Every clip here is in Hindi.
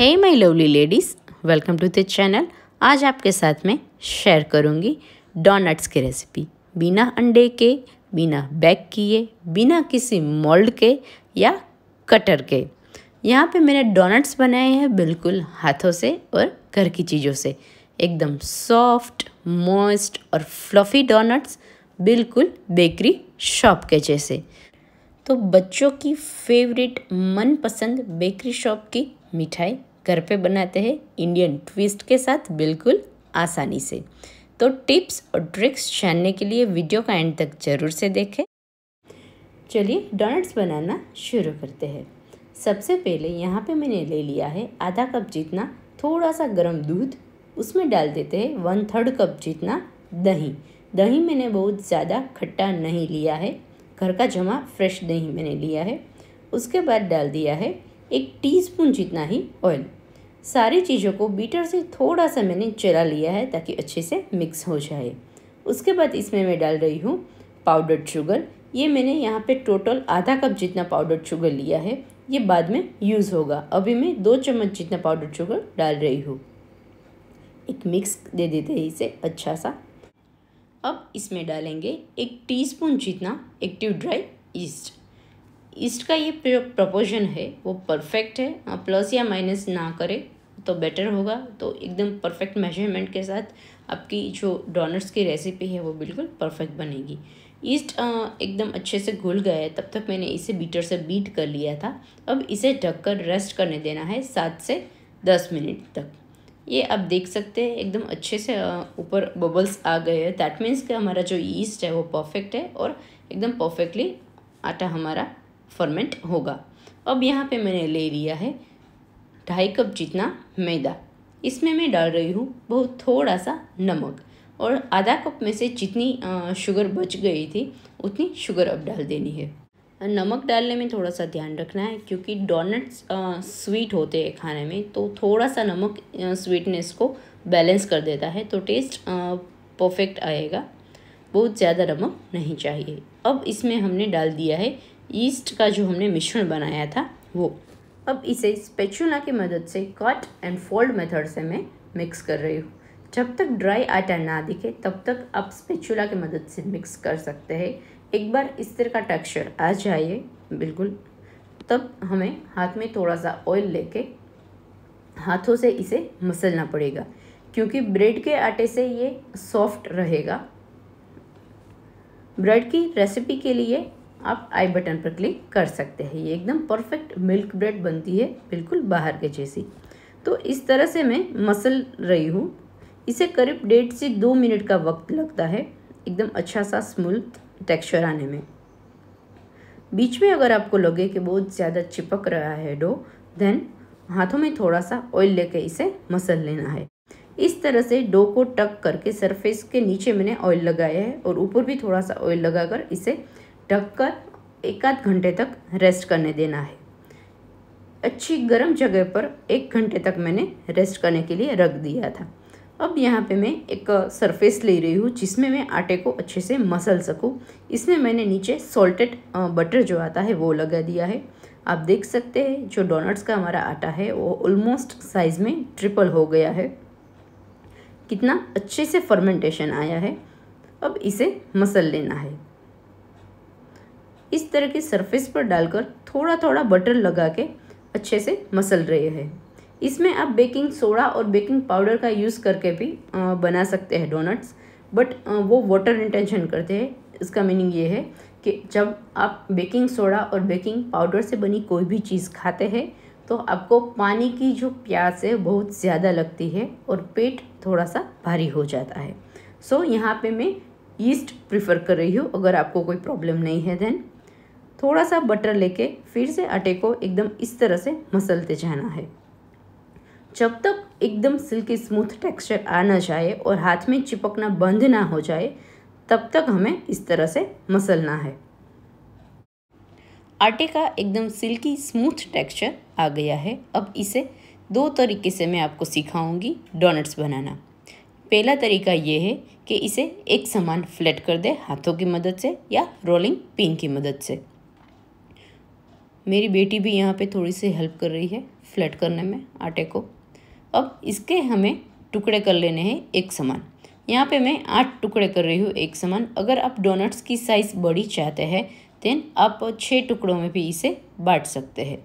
Hey my lovely ladies, welcome to the channel. आज आपके साथ में शेयर करूंगी डोनट्स की रेसिपी। बिना अंडे के, बिना बेक किए, बिना किसी मोल्ड के या कटर के। यहाँ पे मैंने डोनट्स बनाए हैं बिल्कुल हाथों से और घर की चीज़ों से। एकदम सॉफ्ट, मॉइस्ट और फ्लफ़ी डोनट्स, बिल्कुल बेकरी शॉप के जैसे। तो बच्चों की फेवरेट मनपसंद बेकरी शॉप की मिठाई घर पे बनाते हैं इंडियन ट्विस्ट के साथ, बिल्कुल आसानी से। तो टिप्स और ट्रिक्स जानने के लिए वीडियो का एंड तक ज़रूर से देखें। चलिए डोनट्स बनाना शुरू करते हैं। सबसे पहले यहाँ पे मैंने ले लिया है आधा कप जितना थोड़ा सा गर्म दूध। उसमें डाल देते हैं 1/3 कप जितना दही। दही मैंने बहुत ज़्यादा खट्टा नहीं लिया है, घर का जमा फ्रेश दही मैंने लिया है। उसके बाद डाल दिया है 1 टीस्पून जितना ही ऑयल। सारी चीज़ों को बीटर से थोड़ा सा मैंने चला लिया है ताकि अच्छे से मिक्स हो जाए। उसके बाद इसमें मैं डाल रही हूँ पाउडर्ड शुगर। ये मैंने यहाँ पे टोटल आधा कप जितना पाउडर्ड शुगर लिया है, ये बाद में यूज़ होगा। अभी मैं 2 चम्मच जितना पाउडर्ड शुगर डाल रही हूँ। एक मिक्स दे देते हैं इसे अच्छा सा। अब इसमें डालेंगे 1 टीस्पून जितना एक्टिव ड्राई ईस्ट। ईस्ट का ये प्रोपोर्शन है वो परफेक्ट है, प्लस या माइनस ना करें तो बेटर होगा। तो एकदम परफेक्ट मेजरमेंट के साथ आपकी जो डोनट्स की रेसिपी है वो बिल्कुल परफेक्ट बनेगी। ईस्ट एकदम अच्छे से घुल गया है, तब तक मैंने इसे बीटर से बीट कर लिया था। अब इसे ढककर रेस्ट करने देना है 7 से 10 मिनट तक। ये आप देख सकते हैं एकदम अच्छे से ऊपर बबल्स आ गए हैं। दैट मीन्स कि हमारा जो ईस्ट है वो परफेक्ट है और एकदम परफेक्टली आटा हमारा फर्मेंट होगा। अब यहाँ पे मैंने ले लिया है 2.5 कप जितना मैदा। इसमें मैं डाल रही हूँ बहुत थोड़ा सा नमक, और आधा कप में से जितनी शुगर बच गई थी उतनी शुगर अब डाल देनी है। नमक डालने में थोड़ा सा ध्यान रखना है क्योंकि डोनट्स स्वीट होते हैं खाने में, तो थोड़ा सा नमक स्वीटनेस को बैलेंस कर देता है, तो टेस्ट परफेक्ट आएगा। बहुत ज़्यादा नमक नहीं चाहिए। अब इसमें हमने डाल दिया है ईस्ट का जो हमने मिश्रण बनाया था वो। अब इसे स्पैचुला की मदद से कट एंड फोल्ड मेथड से मैं मिक्स कर रही हूँ। जब तक ड्राई आटा ना दिखे तब तक आप स्पैचुला की मदद से मिक्स कर सकते हैं। एक बार इस तरह का टेक्सचर आ जाए बिल्कुल, तब हमें हाथ में थोड़ा सा ऑयल लेके हाथों से इसे मसलना पड़ेगा क्योंकि ब्रेड के आटे से ये सॉफ्ट रहेगा। ब्रेड की रेसिपी के लिए आप आई बटन पर क्लिक कर सकते हैं। ये एकदम परफेक्ट मिल्क ब्रेड बनती है, बिल्कुल बाहर के जैसी। तो इस तरह से मैं मसल रही हूँ। इसे करीब 1.5 से 2 मिनट का वक्त लगता है एकदम अच्छा सा स्मूथ टेक्सचर आने में। बीच में अगर आपको लगे कि बहुत ज़्यादा चिपक रहा है डो, देन हाथों में थोड़ा सा ऑयल लेके इसे मसल लेना है। इस तरह से डो को टक करके सरफेस के नीचे मैंने ऑयल लगाया है और ऊपर भी थोड़ा सा ऑयल लगाकर इसे ढककर 1 आध घंटे तक रेस्ट करने देना है। अच्छी गर्म जगह पर 1 घंटे तक मैंने रेस्ट करने के लिए रख दिया था। अब यहाँ पे मैं एक सरफेस ले रही हूँ जिसमें मैं आटे को अच्छे से मसल सकूँ। इसमें मैंने नीचे सॉल्टेड बटर जो आता है वो लगा दिया है। आप देख सकते हैं जो डोनट्स का हमारा आटा है वो ऑलमोस्ट साइज़ में ट्रिपल हो गया है। कितना अच्छे से फर्मेंटेशन आया है। अब इसे मसल लेना है। इस तरह की सरफेस पर डालकर थोड़ा थोड़ा बटर लगा के अच्छे से मसल रहे हैं। इसमें आप बेकिंग सोडा और बेकिंग पाउडर का यूज़ करके भी बना सकते हैं डोनट्स, बट वो वाटर रिटेंशन करते हैं। इसका मीनिंग ये है कि जब आप बेकिंग सोडा और बेकिंग पाउडर से बनी कोई भी चीज़ खाते हैं तो आपको पानी की जो प्यास है बहुत ज़्यादा लगती है और पेट थोड़ा सा भारी हो जाता है। सो यहाँ पे मैं ईस्ट प्रीफर कर रही हूँ। अगर आपको कोई प्रॉब्लम नहीं है देन थोड़ा सा बटर लेके फिर से आटे को एकदम इस तरह से मसलते जाना है। जब तक एकदम सिल्की स्मूथ टेक्सचर आ ना जाए और हाथ में चिपकना बंद ना हो जाए तब तक हमें इस तरह से मसलना है। आटे का एकदम सिल्की स्मूथ टेक्सचर आ गया है। अब इसे 2 तरीके से मैं आपको सिखाऊंगी डोनट्स बनाना। पहला तरीका ये है कि इसे एक समान फ्लैट कर दे हाथों की मदद से या रोलिंग पिन की मदद से। मेरी बेटी भी यहाँ पे थोड़ी सी हेल्प कर रही है फ्लैट करने में आटे को। अब इसके हमें टुकड़े कर लेने हैं एक समान। यहाँ पे मैं 8 टुकड़े कर रही हूँ एक समान। अगर आप डोनट्स की साइज़ बड़ी चाहते हैं देन आप 6 टुकड़ों में भी इसे बांट सकते हैं।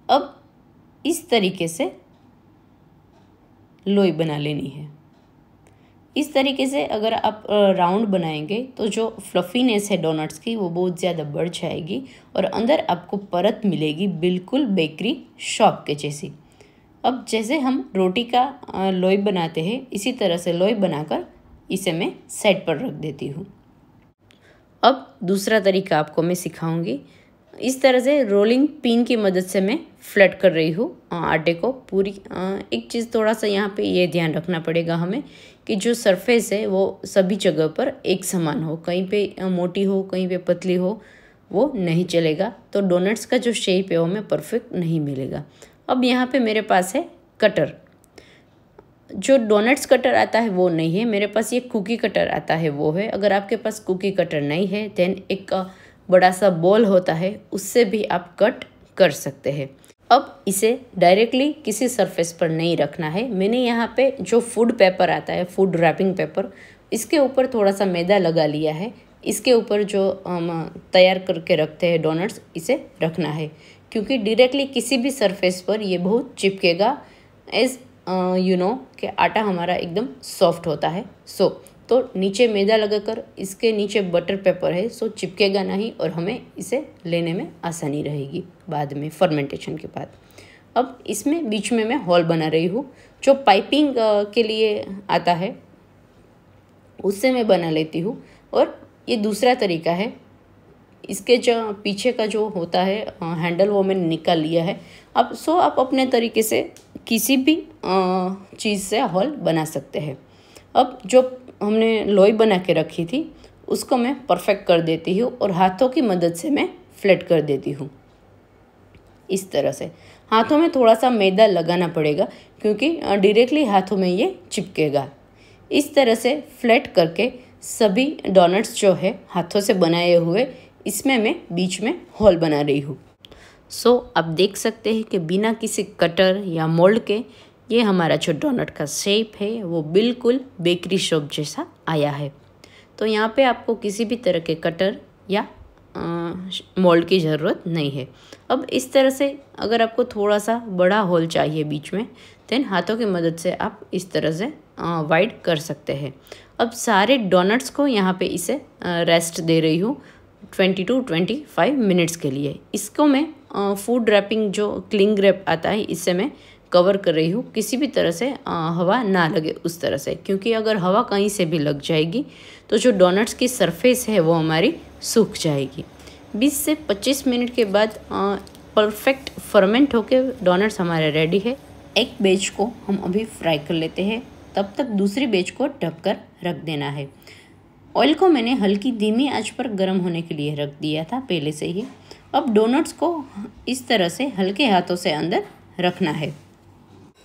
अब इस तरीके से लोई बना लेनी है। इस तरीके से अगर आप राउंड बनाएंगे तो जो फ्लफीनेस है डोनट्स की वो बहुत ज़्यादा बढ़ जाएगी और अंदर आपको परत मिलेगी बिल्कुल बेकरी शॉप के जैसी। अब जैसे हम रोटी का लोई बनाते हैं इसी तरह से लोई बनाकर इसे मैं साइड पर रख देती हूँ। अब दूसरा तरीका आपको मैं सिखाऊंगी। इस तरह से रोलिंग पिन की मदद से मैं फ्लैट कर रही हूँ आटे को पूरी। एक चीज़ थोड़ा सा यहाँ पे ये ध्यान रखना पड़ेगा हमें कि जो सरफेस है वो सभी जगह पर एक समान हो, कहीं पे मोटी हो कहीं पे पतली हो वो नहीं चलेगा, तो डोनट्स का जो शेप है वो हमें परफेक्ट नहीं मिलेगा। अब यहाँ पे मेरे पास है कटर। जो डोनट्स कटर आता है वो नहीं है मेरे पास, ये कुकी कटर आता है वो है। अगर आपके पास कुकी कटर नहीं है देन एक बड़ा सा बॉल होता है उससे भी आप कट कर सकते हैं। अब इसे डायरेक्टली किसी सरफेस पर नहीं रखना है। मैंने यहाँ पे जो फूड पेपर आता है, फूड रैपिंग पेपर, इसके ऊपर थोड़ा सा मैदा लगा लिया है। इसके ऊपर जो हम तैयार करके रखते हैं डोनट्स, इसे रखना है क्योंकि डायरेक्टली किसी भी सरफेस पर ये बहुत चिपकेगा। एज यू नो कि आटा हमारा एकदम सॉफ्ट होता है। तो नीचे मैदा लगाकर इसके नीचे बटर पेपर है, सो चिपकेगा नहीं और हमें इसे लेने में आसानी रहेगी बाद में फर्मेंटेशन के बाद। अब इसमें बीच में मैं होल बना रही हूँ। जो पाइपिंग के लिए आता है उससे मैं बना लेती हूँ। और ये दूसरा तरीका है, इसके जो पीछे का जो होता है हैंडल वो मैंने निकाल लिया है। अब आप अपने तरीके से किसी भी चीज़ से होल बना सकते हैं। अब जो हमने लोई बना के रखी थी उसको मैं परफेक्ट कर देती हूँ और हाथों की मदद से मैं फ्लैट कर देती हूँ। इस तरह से हाथों में थोड़ा सा मैदा लगाना पड़ेगा क्योंकि डायरेक्टली हाथों में ये चिपकेगा। इस तरह से फ्लैट करके सभी डोनट्स जो है हाथों से बनाए हुए इसमें मैं बीच में होल बना रही हूँ। आप देख सकते हैं कि बिना किसी कटर या मोल्ड के ये हमारा जो डोनट का शेप है वो बिल्कुल बेकरी शॉप जैसा आया है। तो यहाँ पे आपको किसी भी तरह के कटर या मोल्ड की ज़रूरत नहीं है। अब इस तरह से अगर आपको थोड़ा सा बड़ा होल चाहिए बीच में देन हाथों की मदद से आप इस तरह से वाइड कर सकते हैं। अब सारे डोनट्स को यहाँ पे इसे रेस्ट दे रही हूँ 20 to 25 मिनट्स के लिए। इसको मैं फूड रैपिंग जो क्लिंग रैप आता है इससे मैं कवर कर रही हूँ, किसी भी तरह से हवा ना लगे उस तरह से, क्योंकि अगर हवा कहीं से भी लग जाएगी तो जो डोनट्स की सरफेस है वो हमारी सूख जाएगी। 20 से 25 मिनट के बाद परफेक्ट फर्मेंट होके डोनट्स हमारे रेडी है। एक बैच को हम अभी फ्राई कर लेते हैं, तब तक दूसरी बैच को ढक कर रख देना है। ऑयल को मैंने हल्की धीमी आंच पर गर्म होने के लिए रख दिया था पहले से ही। अब डोनट्स को इस तरह से हल्के हाथों से अंदर रखना है।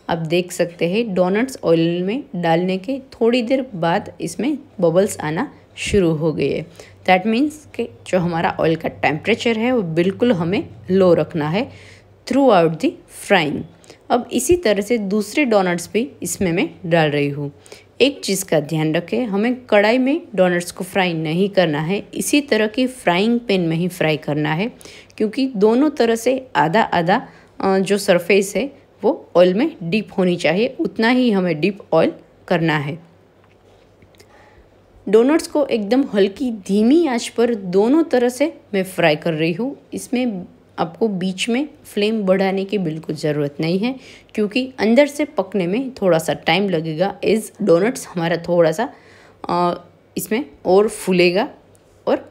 आप देख सकते हैं डोनट्स ऑयल में डालने के थोड़ी देर बाद इसमें बबल्स आना शुरू हो गए हैं। दैट मीन्स कि जो हमारा ऑयल का टेम्परेचर है वो बिल्कुल हमें लो रखना है थ्रू आउट दी फ्राइंग। अब इसी तरह से दूसरे डोनट्स भी इसमें मैं डाल रही हूँ। एक चीज़ का ध्यान रखें, हमें कढ़ाई में डोनट्स को फ्राई नहीं करना है, इसी तरह की फ्राइंग पैन में ही फ्राई करना है, क्योंकि दोनों तरह से आधा आधा जो सरफेस है वो ऑयल में डीप होनी चाहिए, उतना ही हमें डीप ऑयल करना है। डोनट्स को एकदम हल्की धीमी आंच पर दोनों तरह से मैं फ्राई कर रही हूँ। इसमें आपको बीच में फ्लेम बढ़ाने की बिल्कुल ज़रूरत नहीं है, क्योंकि अंदर से पकने में थोड़ा सा टाइम लगेगा। एज डोनट्स हमारा थोड़ा सा इसमें और फूलेगा और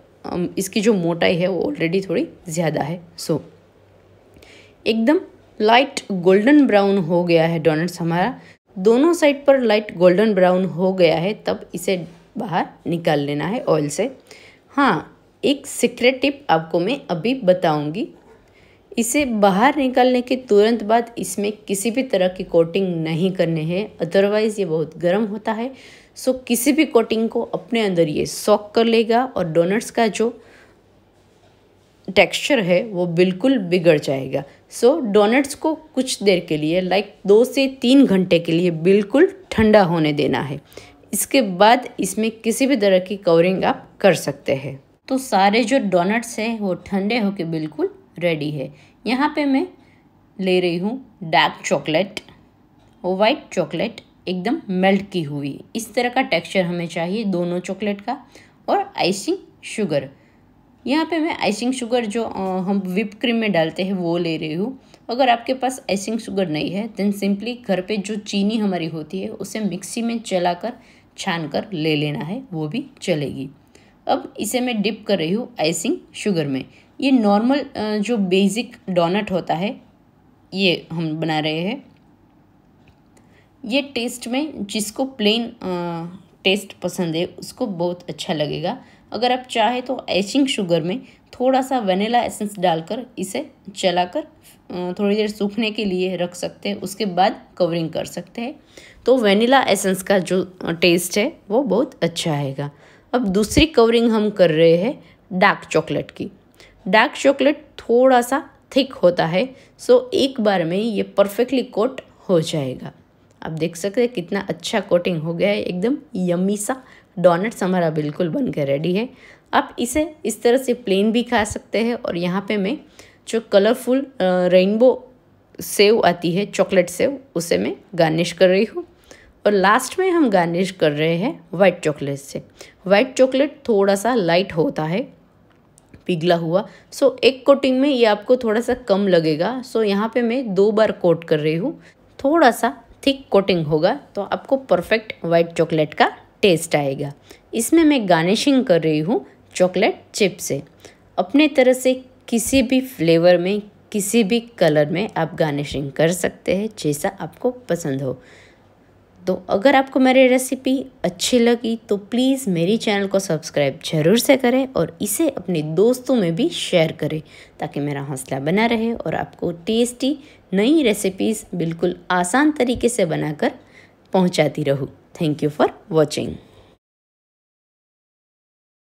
इसकी जो मोटाई है वो ऑलरेडी थोड़ी ज़्यादा है। एकदम लाइट गोल्डन ब्राउन हो गया है डोनट्स हमारा, दोनों साइड पर लाइट गोल्डन ब्राउन हो गया है, तब इसे बाहर निकाल लेना है ऑयल से। हाँ, एक सीक्रेट टिप आपको मैं अभी बताऊंगी। इसे बाहर निकालने के तुरंत बाद इसमें किसी भी तरह की कोटिंग नहीं करने हैं, अदरवाइज़ ये बहुत गर्म होता है। किसी भी कोटिंग को अपने अंदर ये सॉक कर लेगा और डोनट्स का जो टेक्सचर है वो बिल्कुल बिगड़ जाएगा। सो डोनट्स को कुछ देर के लिए लाइक 2 से 3 घंटे के लिए बिल्कुल ठंडा होने देना है। इसके बाद इसमें किसी भी तरह की कवरिंग आप कर सकते हैं। तो सारे जो डोनट्स हैं वो ठंडे होके बिल्कुल रेडी है। यहाँ पे मैं ले रही हूँ डार्क चॉकलेट, वाइट चॉकलेट एकदम मेल्ट की हुई। इस तरह का टेक्सचर हमें चाहिए दोनों चॉकलेट का। और आइसिंग शुगर, यहाँ पे मैं आइसिंग शुगर जो हम व्हिप क्रीम में डालते हैं वो ले रही हूँ। अगर आपके पास आइसिंग शुगर नहीं है देन सिंपली घर पे जो चीनी हमारी होती है उसे मिक्सी में चलाकर छान कर ले लेना है, वो भी चलेगी। अब इसे मैं डिप कर रही हूँ आइसिंग शुगर में। ये नॉर्मल जो बेसिक डोनट होता है ये हम बना रहे हैं। ये टेस्ट में जिसको प्लेन टेस्ट पसंद है उसको बहुत अच्छा लगेगा। अगर आप चाहे तो आइसिंग शुगर में थोड़ा सा वनीला एसेंस डालकर इसे चलाकर थोड़ी देर सूखने के लिए रख सकते हैं, उसके बाद कवरिंग कर सकते हैं। तो वनीला एसेंस का जो टेस्ट है वो बहुत अच्छा आएगा। अब दूसरी कवरिंग हम कर रहे हैं डार्क चॉकलेट की। डार्क चॉकलेट थोड़ा सा थिक होता है, सो एक बार में ये परफेक्टली कोट हो जाएगा। आप देख सकते हैं कितना अच्छा कोटिंग हो गया है, एकदम यम्मी सा डोनट्स हमारा बिल्कुल बन के रेडी है। आप इसे इस तरह से प्लेन भी खा सकते हैं। और यहाँ पे मैं जो कलरफुल रेनबो सेव आती है, चॉकलेट सेव, उसे मैं गार्निश कर रही हूँ। और लास्ट में हम गार्निश कर रहे हैं वाइट चॉकलेट से। वाइट चॉकलेट थोड़ा सा लाइट होता है, पिघला हुआ, सो एक कोटिंग में ये आपको थोड़ा सा कम लगेगा। सो यहाँ पे मैं 2 बार कोट कर रही हूँ। थोड़ा सा थिक कोटिंग होगा तो आपको परफेक्ट वाइट चॉकलेट का टेस्ट आएगा। इसमें मैं गार्निशिंग कर रही हूँ चॉकलेट चिप से। अपने तरह से किसी भी फ्लेवर में, किसी भी कलर में आप गार्निशिंग कर सकते हैं, जैसा आपको पसंद हो। तो अगर आपको मेरी रेसिपी अच्छी लगी तो प्लीज़ मेरी चैनल को सब्सक्राइब ज़रूर से करें और इसे अपने दोस्तों में भी शेयर करें, ताकि मेरा हौसला बना रहे और आपको टेस्टी नई रेसिपीज़ बिल्कुल आसान तरीके से बनाकर पहुंचाती रहूं। Thank you for watching.